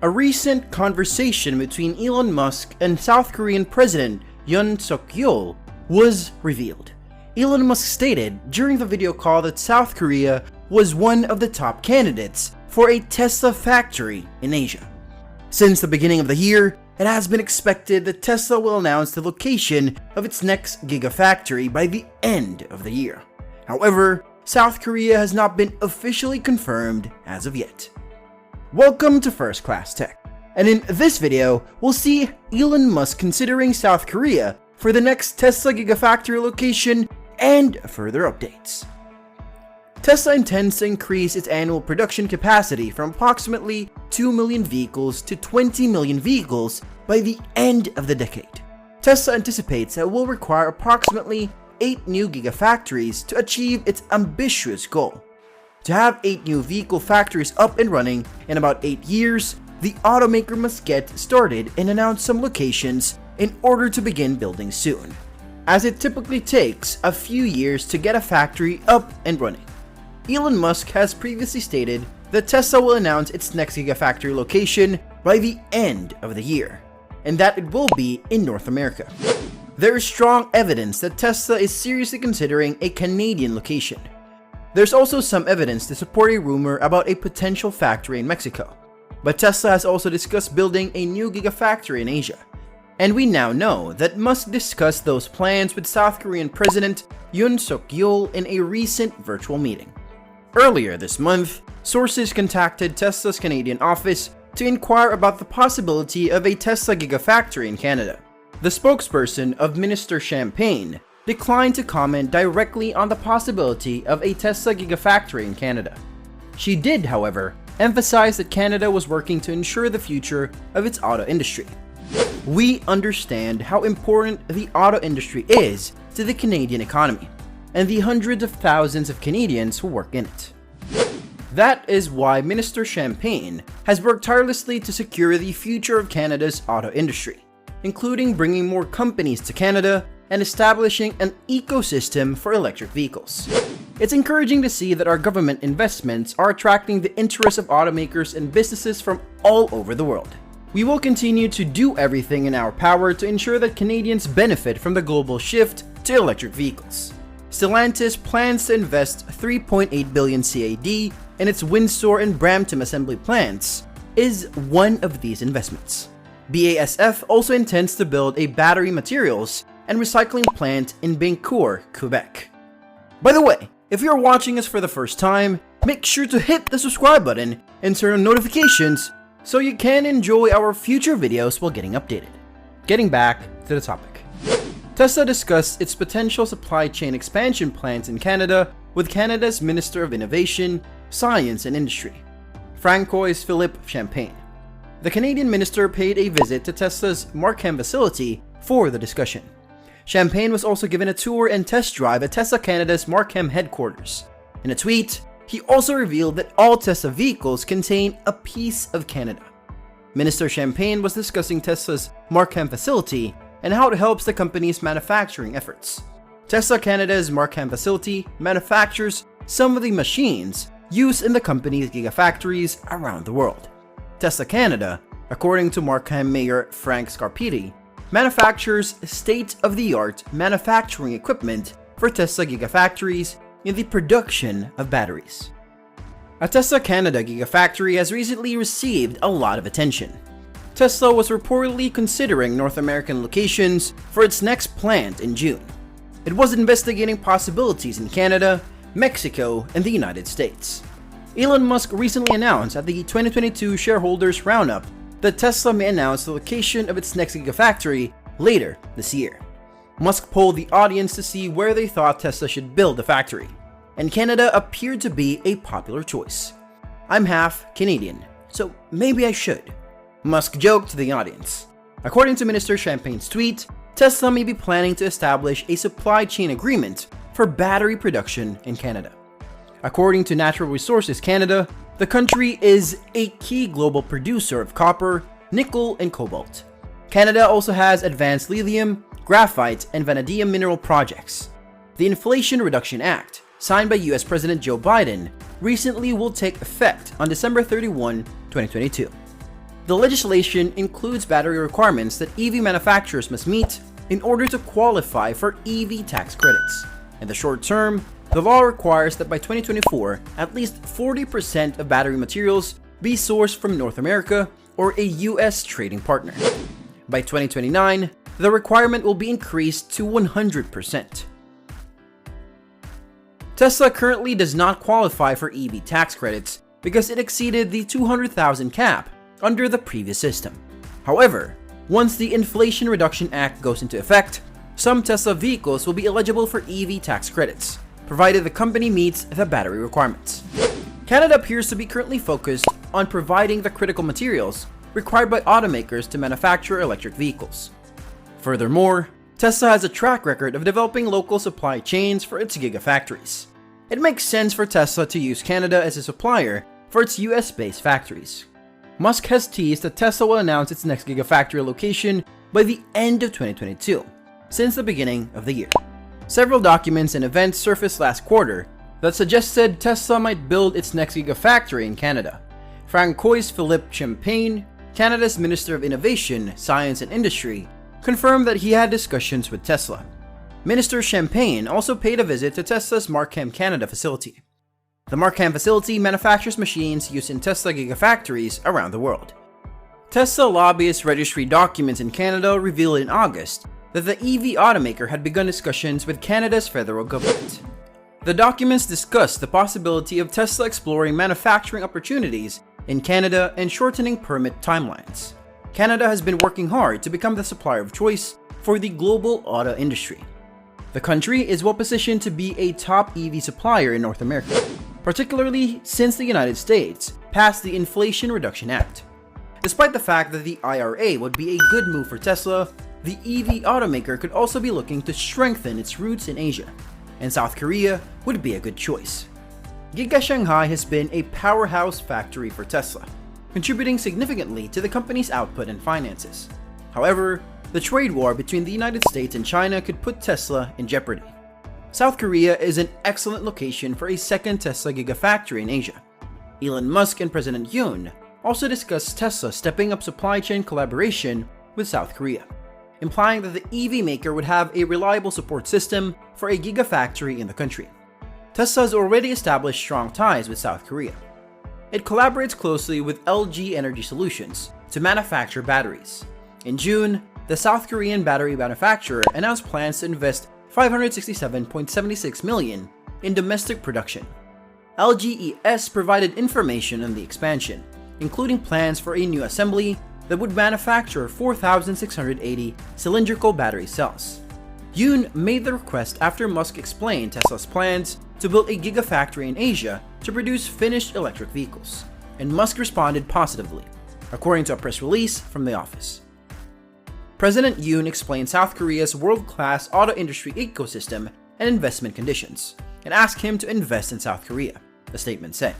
A recent conversation between Elon Musk and South Korean President Yoon Suk-Yeol was revealed. Elon Musk stated during the video call that South Korea was one of the top candidates for a Tesla factory in Asia. Since the beginning of the year, it has been expected that Tesla will announce the location of its next Gigafactory by the end of the year. However, South Korea has not been officially confirmed as of yet. Welcome to First Class Tech, and in this video, we'll see Elon Musk considering South Korea for the next Tesla Gigafactory location and further updates. Tesla intends to increase its annual production capacity from approximately 2 million vehicles to 20 million vehicles by the end of the decade. Tesla anticipates that it will require approximately 8 new Gigafactories to achieve its ambitious goal. To have 8 new vehicle factories up and running in about 8 years, the automaker must get started and announce some locations in order to begin building soon, as it typically takes a few years to get a factory up and running. Elon Musk has previously stated that Tesla will announce its next Gigafactory location by the end of the year, and that it will be in North America. There is strong evidence that Tesla is seriously considering a Canadian location. There's also some evidence to support a rumor about a potential factory in Mexico, but Tesla has also discussed building a new Gigafactory in Asia. And we now know that Musk discussed those plans with South Korean President Yoon Suk-Yeol in a recent virtual meeting. Earlier this month, sources contacted Tesla's Canadian office to inquire about the possibility of a Tesla Gigafactory in Canada. The spokesperson of Minister Champagne declined to comment directly on the possibility of a Tesla Gigafactory in Canada. She did, however, emphasize that Canada was working to ensure the future of its auto industry. We understand how important the auto industry is to the Canadian economy and the hundreds of thousands of Canadians who work in it. That is why Minister Champagne has worked tirelessly to secure the future of Canada's auto industry, including bringing more companies to Canada and establishing an ecosystem for electric vehicles. It's encouraging to see that our government investments are attracting the interest of automakers and businesses from all over the world. We will continue to do everything in our power to ensure that Canadians benefit from the global shift to electric vehicles. Stellantis plans to invest 3.8 billion CAD in its Windsor and Brampton assembly plants is one of these investments. BASF also intends to build a battery materials and recycling plant in Bécancour, Quebec. By the way, if you're watching us for the first time, make sure to hit the subscribe button and turn on notifications so you can enjoy our future videos while getting updated. Getting back to the topic. Tesla discussed its potential supply chain expansion plans in Canada with Canada's Minister of Innovation, Science and Industry, Francois Philippe Champagne. The Canadian minister paid a visit to Tesla's Markham facility for the discussion. Champagne was also given a tour and test drive at Tesla Canada's Markham headquarters. In a tweet, he also revealed that all Tesla vehicles contain a piece of Canada. Minister Champagne was discussing Tesla's Markham facility and how it helps the company's manufacturing efforts. Tesla Canada's Markham facility manufactures some of the machines used in the company's gigafactories around the world. Tesla Canada, according to Markham Mayor Frank Scarpitti, manufactures state-of-the-art manufacturing equipment for Tesla gigafactories in the production of batteries. A Tesla Canada Gigafactory has recently received a lot of attention. Tesla was reportedly considering North American locations for its next plant in June. It was investigating possibilities in Canada, Mexico, and the United States. Elon Musk recently announced at the 2022 Shareholders Roundup that Tesla may announce the location of its next Gigafactory later this year. Musk polled the audience to see where they thought Tesla should build the factory, and Canada appeared to be a popular choice. "I'm half Canadian, so maybe I should," Musk joked to the audience. According to Minister Champagne's tweet, Tesla may be planning to establish a supply chain agreement for battery production in Canada. According to Natural Resources Canada, the country is a key global producer of copper, nickel, and cobalt. Canada also has advanced lithium, graphite, and vanadium mineral projects. The Inflation Reduction Act, signed by US President Joe Biden, recently will take effect on December 31, 2022. The legislation includes battery requirements that EV manufacturers must meet in order to qualify for EV tax credits. In the short term, the law requires that by 2024, at least 40% of battery materials be sourced from North America or a US trading partner. By 2029, the requirement will be increased to 100%. Tesla currently does not qualify for EV tax credits because it exceeded the 200,000 cap under the previous system. However, once the Inflation Reduction Act goes into effect, some Tesla vehicles will be eligible for EV tax credits, provided the company meets the battery requirements. Canada appears to be currently focused on providing the critical materials required by automakers to manufacture electric vehicles. Furthermore, Tesla has a track record of developing local supply chains for its Gigafactories. It makes sense for Tesla to use Canada as a supplier for its US-based factories. Musk has teased that Tesla will announce its next Gigafactory location by the end of 2022, since the beginning of the year. Several documents and events surfaced last quarter that suggested Tesla might build its next Gigafactory in Canada. Francois Philippe Champagne, Canada's Minister of Innovation, Science and Industry, confirmed that he had discussions with Tesla. Minister Champagne also paid a visit to Tesla's Markham, Canada facility. The Markham facility manufactures machines used in Tesla Gigafactories around the world. Tesla lobbyist registry documents in Canada revealed in August that the EV automaker had begun discussions with Canada's federal government. The documents discussed the possibility of Tesla exploring manufacturing opportunities in Canada and shortening permit timelines. Canada has been working hard to become the supplier of choice for the global auto industry. The country is well positioned to be a top EV supplier in North America, particularly since the United States passed the Inflation Reduction Act. Despite the fact that the IRA would be a good move for Tesla, the EV automaker could also be looking to strengthen its roots in Asia, and South Korea would be a good choice. Giga Shanghai has been a powerhouse factory for Tesla, contributing significantly to the company's output and finances. However, the trade war between the United States and China could put Tesla in jeopardy. South Korea is an excellent location for a second Tesla Gigafactory in Asia. Elon Musk and President Yoon also discussed Tesla stepping up supply chain collaboration with South Korea, implying that the EV maker would have a reliable support system for a Gigafactory in the country. Tesla has already established strong ties with South Korea. It collaborates closely with LG Energy Solutions to manufacture batteries. In June, the South Korean battery manufacturer announced plans to invest $567.76 million in domestic production. LGES provided information on the expansion, including plans for a new assembly that would manufacture 4,680 cylindrical battery cells. Yoon made the request after Musk explained Tesla's plans to build a Gigafactory in Asia to produce finished electric vehicles, and Musk responded positively, according to a press release from the office. President Yoon explained South Korea's world-class auto industry ecosystem and investment conditions, and asked him to invest in South Korea, the statement said.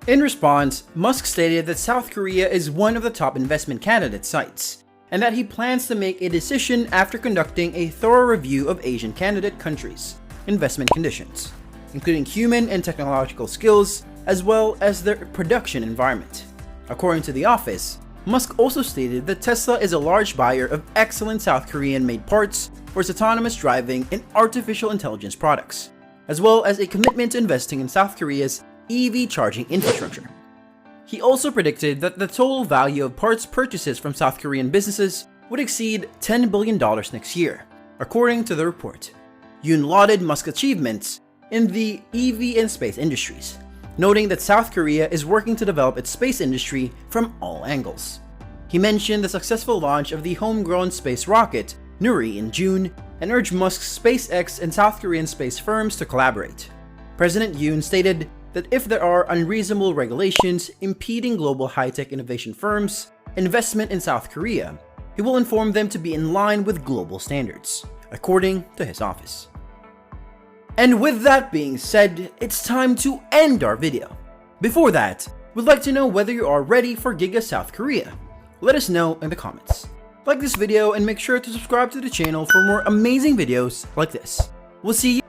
In response, Musk stated that South Korea is one of the top investment candidate sites, and that he plans to make a decision after conducting a thorough review of Asian candidate countries' investment conditions, including human and technological skills, as well as their production environment. According to the office, Musk also stated that Tesla is a large buyer of excellent South Korean-made parts for its autonomous driving and artificial intelligence products, as well as a commitment to investing in South Korea's EV charging infrastructure. He also predicted that the total value of parts purchases from South Korean businesses would exceed $10 billion next year, according to the report. Yoon lauded Musk's achievements in the EV and space industries, noting that South Korea is working to develop its space industry from all angles. He mentioned the successful launch of the homegrown space rocket, Nuri, in June, and urged Musk's SpaceX and South Korean space firms to collaborate. President Yoon stated that if there are unreasonable regulations impeding global high-tech innovation firms' investment in South Korea, he will inform them to be in line with global standards, according to his office. And with that being said, it's time to end our video. Before that, we'd like to know whether you are ready for Giga South Korea. Let us know in the comments. Like this video and make sure to subscribe to the channel for more amazing videos like this. We'll see you